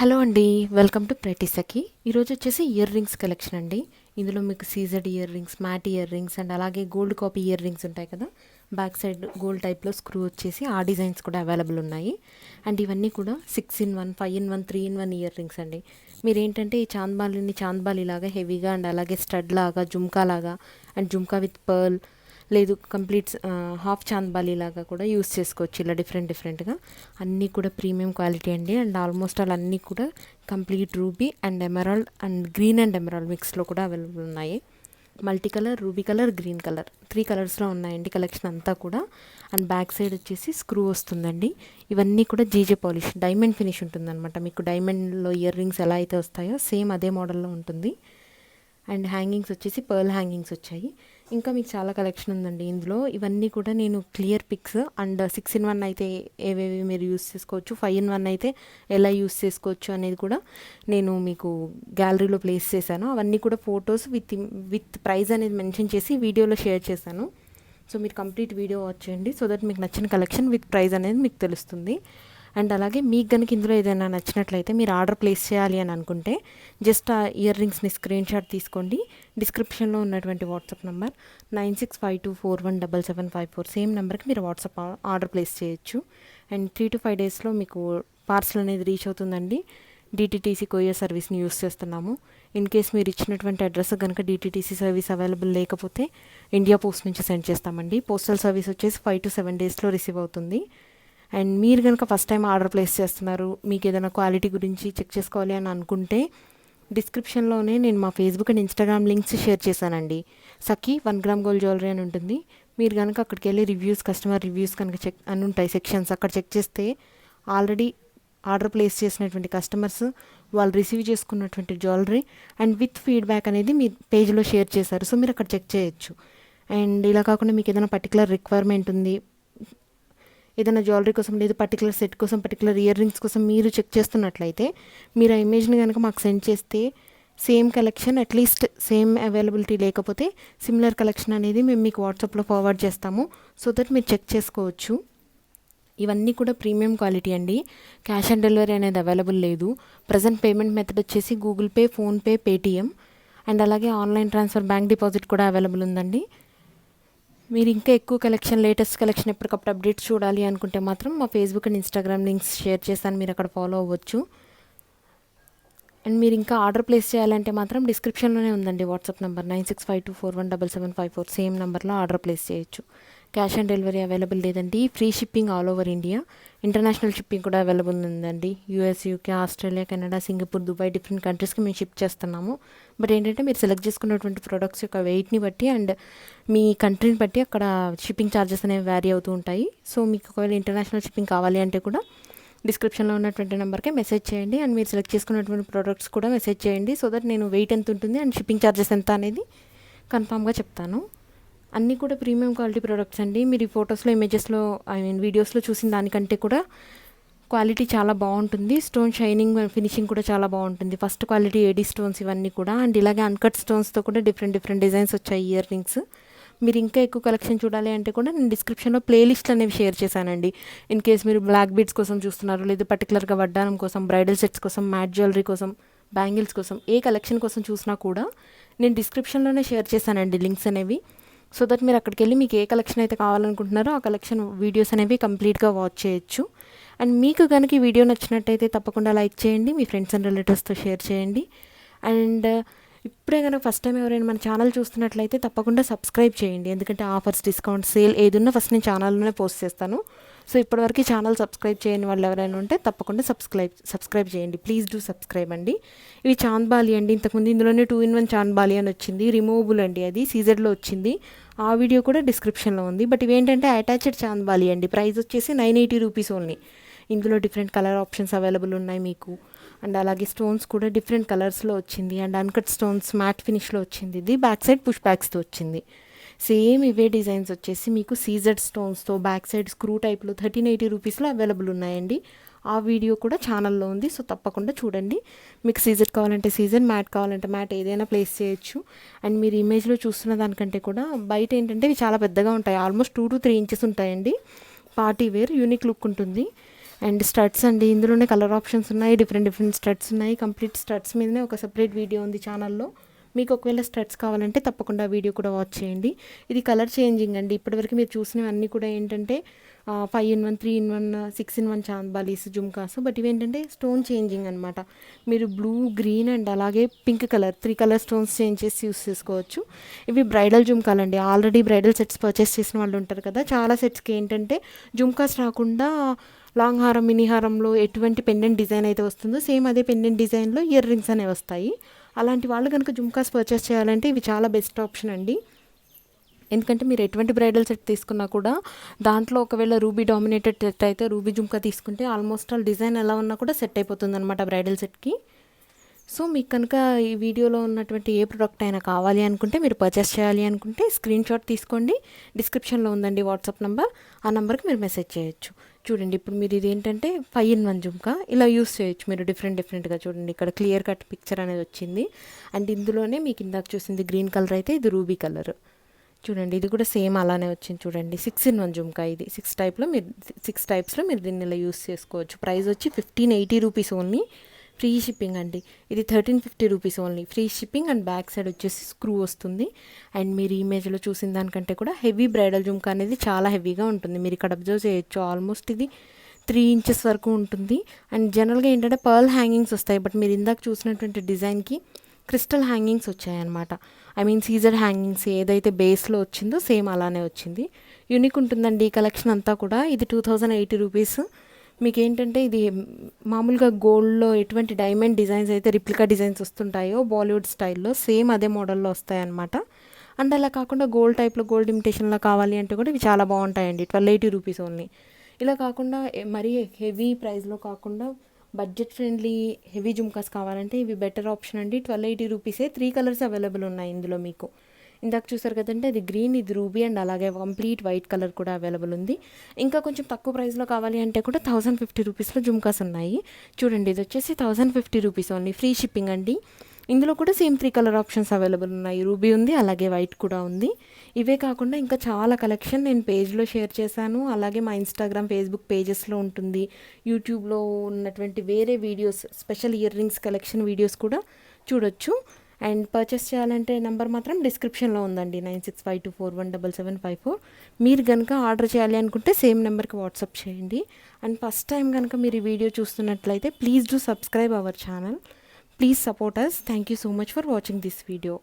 Hello అండి, welcome to prettysakhi. ఈరోజు వచ్చేసి ఇయర్ రింగ్స్ కలెక్షన్ అండి. ఇందులో మీకు CZ ear rings, mat ear rings and అలాగే గోల్డ్ కాపీ ఇయర్ రింగ్స్ ఉంటాయి కదా, బ్యాక్ సైడ్ గోల్డ్ టైప్లో స్క్రూ వచ్చేసి ఆ డిజైన్స్ కూడా అవైలబుల్ ఉన్నాయి. అండ్ ఇవన్నీ కూడా 6-in-1, 5-in-1, 3-in-1 ear rings అండి. మీరు ఏంటంటే ఈ చాంద్బాలి లాగా హెవీగా అండ్ అలాగే స్టడ్ లాగా, జుమ్కా లాగా అండ్ జుమ్కా విత్ పర్ల్ లేదు కంప్లీట్ హాఫ్ చాంద్బాలి లాగా కూడా యూస్ చేసుకోవచ్చు. ఇలా డిఫరెంట్గా అన్నీ కూడా ప్రీమియం క్వాలిటీ అండి. అండ్ ఆల్మోస్ట్ ఆల్ అన్నీ కూడా complete ruby and emerald and green and emerald మిక్స్లో కూడా అవైలబుల్ ఉన్నాయి. Multi colour, ruby colour, green colour 3 కలర్స్లో ఉన్నాయండి కలెక్షన్ అంతా కూడా. అండ్ బ్యాక్ సైడ్ వచ్చేసి స్క్రూ వస్తుందండి. ఇవన్నీ కూడా జీజే పాలిష్ డైమండ్ ఫినిష్ ఉంటుందన్నమాట. మీకు డైమండ్లో ఇయర్ రింగ్స్ ఎలా అయితే వస్తాయో సేమ్ అదే మోడల్లో ఉంటుంది. అండ్ హ్యాంగింగ్స్ వచ్చేసి పర్ల్ హ్యాంగింగ్స్ వచ్చాయి. ఇంకా మీకు చాలా కలెక్షన్ ఉందండి ఇందులో. ఇవన్నీ కూడా నేను క్లియర్ పిక్స్ అండ్ 6-in-1 అయితే ఏవేవి మీరు యూస్ చేసుకోవచ్చు, 5-in-1 అయితే ఎలా యూస్ చేసుకోవచ్చు అనేది కూడా నేను మీకు గ్యాలరీలో ప్లేస్ చేశాను. అవన్నీ కూడా ఫొటోస్ విత్ ప్రైస్ అనేది మెన్షన్ చేసి వీడియోలో షేర్ చేశాను. సో మీరు కంప్లీట్ వీడియో వాచ్ చేయండి, సో దట్ మీకు నచ్చిన కలెక్షన్ విత్ ప్రైస్ అనేది మీకు తెలుస్తుంది. అండ్ అలాగే మీకు కనుక ఇందులో ఏదైనా నచ్చినట్లయితే మీరు ఆర్డర్ ప్లేస్ చేయాలి అని అనుకుంటే జస్ట్ ఆ ఇయర్ రింగ్స్ని స్క్రీన్ షాట్ తీసుకోండి. డిస్క్రిప్షన్లో ఉన్నటువంటి వాట్సాప్ నెంబర్ 9652417754 సేమ్ నెంబర్కి మీరు వాట్సాప్ ఆర్డర్ ప్లేస్ చేయొచ్చు. అండ్ 3 to 5 డేస్లో మీకు పార్సల్ అనేది రీచ్ అవుతుందండి. డిటిటీసీ కొరియర్ సర్వీస్ని యూస్ చేస్తున్నాము. ఇన్ కేస్ మీరు ఇచ్చినటువంటి అడ్రస్ కనుక డిటిటీసీ సర్వీస్ అవైలబుల్ లేకపోతే ఇండియా పోస్ట్ నుంచి సెండ్ చేస్తామండి. పోస్టల్ సర్వీస్ వచ్చేసి 5 to 7 డేస్లో రిసీవ్ అవుతుంది. అండ్ మీరు కనుక ఫస్ట్ టైం ఆర్డర్ ప్లేస్ చేస్తున్నారు, మీకు ఏదైనా క్వాలిటీ గురించి చెక్ చేసుకోవాలి అని అనుకుంటే డిస్క్రిప్షన్లోనే నేను మా Facebook and Instagram links share చేశానండి. సఖీ 1 గ్రామ్ గోల్డ్ జ్యువెలరీ అని ఉంటుంది. మీరు కనుక అక్కడికి వెళ్ళి రివ్యూస్, కస్టమర్ రివ్యూస్ కనుక చెక్ అని ఉంటాయి సెక్షన్స్, అక్కడ చెక్ చేస్తే ఆల్రెడీ ఆర్డర్ ప్లేస్ చేసినటువంటి కస్టమర్స్ వాళ్ళు రిసీవ్ చేసుకున్నటువంటి జ్యువెలరీ అండ్ విత్ ఫీడ్బ్యాక్ అనేది మీ పేజ్లో షేర్ చేశారు. సో మీరు అక్కడ చెక్ చేయొచ్చు. అండ్ ఇలా కాకుండా మీకు ఏదైనా పర్టికులర్ రిక్వైర్మెంట్ ఉంది, ఏదైనా జ్యువెలరీ కోసం లేదు పర్టికులర్ సెట్ కోసం, పర్టికులర్ ఇయర్ రింగ్స్ కోసం మీరు చెక్ చేస్తున్నట్లయితే మీరు ఆ ఇమేజ్ని కనుక మాకు సెండ్ చేస్తే same collection at least same availability లేకపోతే సిమిలర్ కలెక్షన్ అనేది మేము మీకు వాట్సాప్లో ఫార్వర్డ్ చేస్తాము. సో దట్ మీరు చెక్ చేసుకోవచ్చు. ఇవన్నీ కూడా ప్రీమియం క్వాలిటీ అండి. క్యాష్ ఆన్ డెలివరీ అనేది అవైలబుల్ లేదు. ప్రజెంట్ పేమెంట్ మెథడ్ వచ్చేసి Google pay, PhonePe, Paytm and అలాగే ఆన్లైన్ ట్రాన్స్ఫర్, బ్యాంక్ డిపాజిట్ కూడా అవైలబుల్ ఉందండి. మీరు ఇంకా ఎక్కువ కలెక్షన్, లేటెస్ట్ కలెక్షన్ ఎప్పటికప్పుడు అప్డేట్స్ చూడాలి అనుకుంటే మాత్రం మా Facebook and Instagram links share చేస్తాను, మీరు అక్కడ ఫాలో అవ్వచ్చు. అండ్ మీరు ఇంకా ఆర్డర్ ప్లేస్ చేయాలంటే మాత్రం డిస్క్రిప్షన్లోనే ఉందండి వాట్సాప్ నెంబర్ 9652417754 సేమ్ నెంబర్లో ఆర్డర్ ప్లేస్ చేయొచ్చు. క్యాష్ ఆన్ డెలివరీ అవైలబుల్ లేదండి. Free shipping all over India. International shipping కూడా అవైలబుల్ ఉందండి. US, UK, Australia, Canada, Singapore, Dubai different కంట్రీస్కి మేము షిప్ చేస్తున్నాము. బట్ ఏంటంటే మీరు సెలెక్ట్ చేసుకున్నటువంటి ప్రొడక్ట్స్ యొక్క వెయిట్ని బట్టి అండ్ మీ కంట్రీని బట్టి అక్కడ షిప్పింగ్ ఛార్జెస్ అనేవి వ్యారీ అవుతూ ఉంటాయి. సో మీకు ఒకవేళ ఇంటర్నేషనల్ షిప్పింగ్ కావాలి అంటే కూడా డిస్క్రిప్షన్లో ఉన్నటువంటి నెంబర్కే మెసేజ్ చేయండి. అండ్ మీరు సెలెక్ట్ చేసుకున్నటువంటి ప్రొడక్ట్స్ కూడా మెసేజ్ చేయండి. సో దట్ నేను వెయిట్ ఎంత ఉంటుంది అండ్ షిప్పింగ్ ఛార్జెస్ ఎంత అనేది కన్ఫామ్గా చెప్తాను. అన్నీ కూడా ప్రీమియం క్వాలిటీ ప్రొడక్ట్స్ అండి. మీరు ఈ ఫొటోస్లో, ఇమేజెస్లో, వీడియోస్లో చూసిన దానికంటే కూడా క్వాలిటీ చాలా బాగుంటుంది. స్టోన్ షైనింగ్, ఫినిషింగ్ కూడా చాలా బాగుంటుంది. ఫస్ట్ క్వాలిటీ ఏడీ స్టోన్స్ ఇవన్నీ కూడా. అండ్ ఇలాగే అన్కట్ స్టోన్స్తో కూడా డిఫరెంట్ డిజైన్స్ వచ్చాయి ఇయర్ రింగ్స్. మీరు ఇంకా ఎక్కువ కలెక్షన్ చూడాలి అంటే కూడా నేను డిస్క్రిప్షన్లో ప్లేలిస్ట్లు అనేవి షేర్ చేశానండి. ఇన్ కేస్ మీరు బ్లాక్ బీడ్స్ కోసం చూస్తున్నారు, లేదా పర్టికులర్గా వడ్డానం కోసం, బ్రైడల్ సెట్స్ కోసం, మ్యాట్ జ్యువెలరీ కోసం, బ్యాంగిల్స్ కోసం, ఏ కలెక్షన్ కోసం చూసినా కూడా నేను డిస్క్రిప్షన్లోనే షేర్ చేశానండి లింక్స్ అనేవి. సో దట్ మీరు అక్కడికి వెళ్ళి మీకు ఏ కలెక్షన్ అయితే కావాలనుకుంటున్నారో ఆ కలెక్షన్ వీడియోస్ అనేవి కంప్లీట్గా వాచ్ చేయొచ్చు. అండ్ మీకు కనుక ఈ వీడియో నచ్చినట్టయితే తప్పకుండా లైక్ చేయండి, మీ ఫ్రెండ్స్ అండ్ రిలేటివ్స్తో షేర్ చేయండి. అండ్ ఇప్పుడే కనుక ఫస్ట్ టైం ఎవరైనా మన ఛానల్ చూస్తున్నట్లయితే తప్పకుండా సబ్స్క్రైబ్ చేయండి. ఎందుకంటే ఆఫర్స్, డిస్కౌంట్, సేల్ ఏదున్నా ఫస్ట్ నేను ఛానల్లోనే పోస్ట్ చేస్తాను. సో ఇప్పటివరకు ఛానల్ సబ్స్క్రైబ్ చేయని వాళ్ళు ఎవరైనా ఉంటే తప్పకుండా సబ్స్క్రైబ్ చేయండి. ప్లీజ్ డూ సబ్స్క్రైబ్ అండి. ఇవి చాంద్బాలి అండి. ఇంతకుముందు ఇందులోనే 2-in-1 చాంద్బాలి అని వచ్చింది, రిమూవబుల్ అండి. అది సీజెడ్లో వచ్చింది. ఆ వీడియో కూడా డిస్క్రిప్షన్లో ఉంది. బట్ ఇవేంటంటే అటాచ్డ్ చాంద్బాలి అండి. ప్రైస్ వచ్చేసి 980 రూపీస్ ఓన్లీ. ఇందులో డిఫరెంట్ కలర్ ఆప్షన్స్ అవైలబుల్ ఉన్నాయి మీకు. అండ్ అలాగే స్టోన్స్ కూడా డిఫరెంట్ కలర్స్లో వచ్చింది. అండ్ అన్కట్ స్టోన్స్ మ్యాట్ ఫినిష్లో వచ్చింది. ఇది బ్యాక్ సైడ్ పుష్ బ్యాక్స్తో వచ్చింది. సేమ్ ఇవే డిజైన్స్ వచ్చేసి మీకు సీజెడ్ స్టోన్స్తో బ్యాక్ సైడ్ స్క్రూ టైప్లో 1380 రూపీస్లో అవైలబుల్ ఉన్నాయండి. ఆ వీడియో కూడా ఛానల్లో ఉంది. సో తప్పకుండా చూడండి. మీకు సీజెడ్ కావాలంటే సీజెడ్, మ్యాట్ కావాలంటే మ్యాట్, ఏదైనా ప్లేస్ చేయొచ్చు. అండ్ మీరు ఇమేజ్లో చూస్తున్న దానికంటే కూడా బయట ఏంటంటే ఇవి చాలా పెద్దగా ఉంటాయి. ఆల్మోస్ట్ 2 to 3 ఇంచెస్ ఉంటాయండి. పార్టీ వేర్ యూనిక్ లుక్ ఉంటుంది. అండ్ స్టడ్స్ అండి, ఇందులోనే కలర్ ఆప్షన్స్ ఉన్నాయి, డిఫరెంట్ స్టడ్స్ ఉన్నాయి. కంప్లీట్ స్టడ్స్ మీదనే ఒక సెపరేట్ వీడియో ఉంది ఛానల్లో. మీకు ఒకవేళ స్టడ్స్ కావాలంటే తప్పకుండా వీడియో కూడా వాచ్ చేయండి. ఇది కలర్ చేంజింగ్ అండి. ఇప్పటివరకు మీరు చూసినవన్నీ కూడా ఏంటంటే 5-in-1, 3-in-1, 6-in-1 chandbalis, jhumkas. But ఇవేంటంటే స్టోన్ చేంజింగ్ అనమాట. మీరు బ్లూ, గ్రీన్ అండ్ అలాగే pink colour 3 colour stones change చేసి యూస్ చేసుకోవచ్చు. ఇవి బ్రైడల్ జుమ్కాలండి. ఆల్రెడీ బ్రైడల్ సెట్స్ పర్చేస్ చేసిన వాళ్ళు ఉంటారు కదా, చాలా సెట్స్కి ఏంటంటే జుమ్కాస్ రాకుండా లాంగ్ హారం, మినీ హారంలో ఎటువంటి పెండెంట్ డిజైన్ అయితే వస్తుందో సేమ్ అదే పెండెంట్ డిజైన్లో ఇయర్ రింగ్స్ అనేవి వస్తాయి. అలాంటి వాళ్ళు కనుక జుమ్కాస్ పర్చేస్ చేయాలంటే ఇవి చాలా బెస్ట్ ఆప్షన్ అండి. ఎందుకంటే మీరు ఎటువంటి బ్రైడల్ సెట్ తీసుకున్నా కూడా దాంట్లో ఒకవేళ రూబీ డామినేటెడ్ సెట్ అయితే రూబీ జుమ్కా తీసుకుంటే ఆల్మోస్ట్ ఆల్ డిజైన్ ఎలా ఉన్నా కూడా సెట్ అయిపోతుంది అనమాట బ్రైడల్ సెట్కి. సో మీకు కనుక ఈ వీడియోలో ఉన్నటువంటి ఏ ప్రోడక్ట్ అయినా కావాలి అనుకుంటే, మీరు పర్చేస్ చేయాలి అనుకుంటే స్క్రీన్ షాట్ తీసుకోండి. డిస్క్రిప్షన్లో ఉందండి వాట్సాప్ నెంబర్, ఆ నెంబర్కి మీరు మెసేజ్ చేయొచ్చు. చూడండి, ఇప్పుడు మీరు ఇది ఏంటంటే 5-in-1 జుమ్కా ఇలా యూస్ చేయొచ్చు మీరు డిఫరెంట్గా. చూడండి, ఇక్కడ క్లియర్ కట్ పిక్చర్ అనేది వచ్చింది. అండ్ ఇందులోనే మీకు ఇందాక చూసింది గ్రీన్ కలర్ అయితే ఇది రూబీ కలర్. చూడండి, ఇది కూడా సేమ్ అలానే వచ్చింది. చూడండి, 6-in-1 జుమ్కా. ఇది 6 టైప్స్లో మీరు దీన్ని ఇలా యూస్ చేసుకోవచ్చు. ప్రైస్ వచ్చి 1580 రూపీస్ ఓన్లీ, ఫ్రీ షిప్పింగ్ అండి. ఇది 1350 rupees only, free shipping. And back side వచ్చేసి స్క్రూ వస్తుంది. అండ్ మీరు ఇమేజ్లో చూసిన దానికంటే కూడా హెవీ బ్రైడల్ జుమ్కా అనేది చాలా హెవీగా ఉంటుంది. మీరు ఇక్కడ అబ్జర్వ్ చేయొచ్చు, ఆల్మోస్ట్ ఇది 3 ఇంచెస్ వరకు ఉంటుంది. అండ్ జనరల్గా ఏంటంటే పర్ల్ హ్యాంగింగ్స్ వస్తాయి, బట్ మీరు ఇందాక చూసినటువంటి డిజైన్కి క్రిస్టల్ హ్యాంగింగ్స్ వచ్చాయన్నమాట. ఐ మీన్ సీజర్ హ్యాంగింగ్స్ ఏదైతే బేస్లో వచ్చిందో సేమ్ అలానే వచ్చింది. యూనిక్ ఉంటుందండి ఈ కలెక్షన్ అంతా కూడా. ఇది 2080 రూపీస్. మీకు ఏంటంటే ఇది మామూలుగా గోల్డ్లో ఎటువంటి డైమండ్ డిజైన్స్ అయితే రిప్లికా డిజైన్స్ వస్తుంటాయో బాలీవుడ్ స్టైల్లో సేమ్ అదే మోడల్లో వస్తాయన్నమాట. అండ్ అలా కాకుండా గోల్డ్ టైప్లో, గోల్డ్ ఇమిటేషన్లో కావాలి అంటే కూడా ఇవి చాలా బాగుంటాయండి. 1280 రూపీస్ ఓన్లీ. ఇలా కాకుండా మరీ హెవీ ప్రైస్లో కాకుండా బడ్జెట్ ఫ్రెండ్లీ హెవీ జుమ్కాస్ కావాలంటే ఇవి బెటర్ ఆప్షన్ అండి. 1280 రూపీసే. 3 కలర్స్ అవైలబుల్ ఉన్నాయి ఇందులో మీకు. ఇందాక చూసారు కదంటే అది గ్రీన్, ఇది రూబీ అండ్ అలాగే కంప్లీట్ వైట్ కలర్ కూడా అవైలబుల్ ఉంది. ఇంకా కొంచెం తక్కువ ప్రైస్లో కావాలి అంటే కూడా 1050 రూపీస్లో జుమ్కాస్ ఉన్నాయి. చూడండి, ఇది వచ్చేసి 1050 రూపీస్ ఓన్లీ, ఫ్రీ షిప్పింగ్ అండి. ఇందులో కూడా సేమ్ 3 కలర్ ఆప్షన్స్ అవైలబుల్ ఉన్నాయి. రూబీ ఉంది, అలాగే వైట్ కూడా ఉంది. ఇవే కాకుండా ఇంకా చాలా కలెక్షన్ నేను పేజ్లో షేర్ చేశాను. అలాగే మా ఇన్స్టాగ్రామ్, ఫేస్బుక్ పేజెస్లో ఉంటుంది. యూట్యూబ్లో ఉన్నటువంటి వేరే videos, special ear rings collection videos కూడా చూడొచ్చు. అండ్ పర్చేస్ చేయాలంటే నెంబర్ మాత్రం డిస్క్రిప్షన్లో ఉందండి, 9652417754. మీరు కనుక ఆర్డర్ చేయాలి అనుకుంటే సేమ్ నెంబర్కి వాట్సాప్ చేయండి. అండ్ ఫస్ట్ టైం కనుక మీరు ఈ వీడియో చూస్తున్నట్లయితే please do subscribe our channel. Please support us. Thank you so much for watching this video.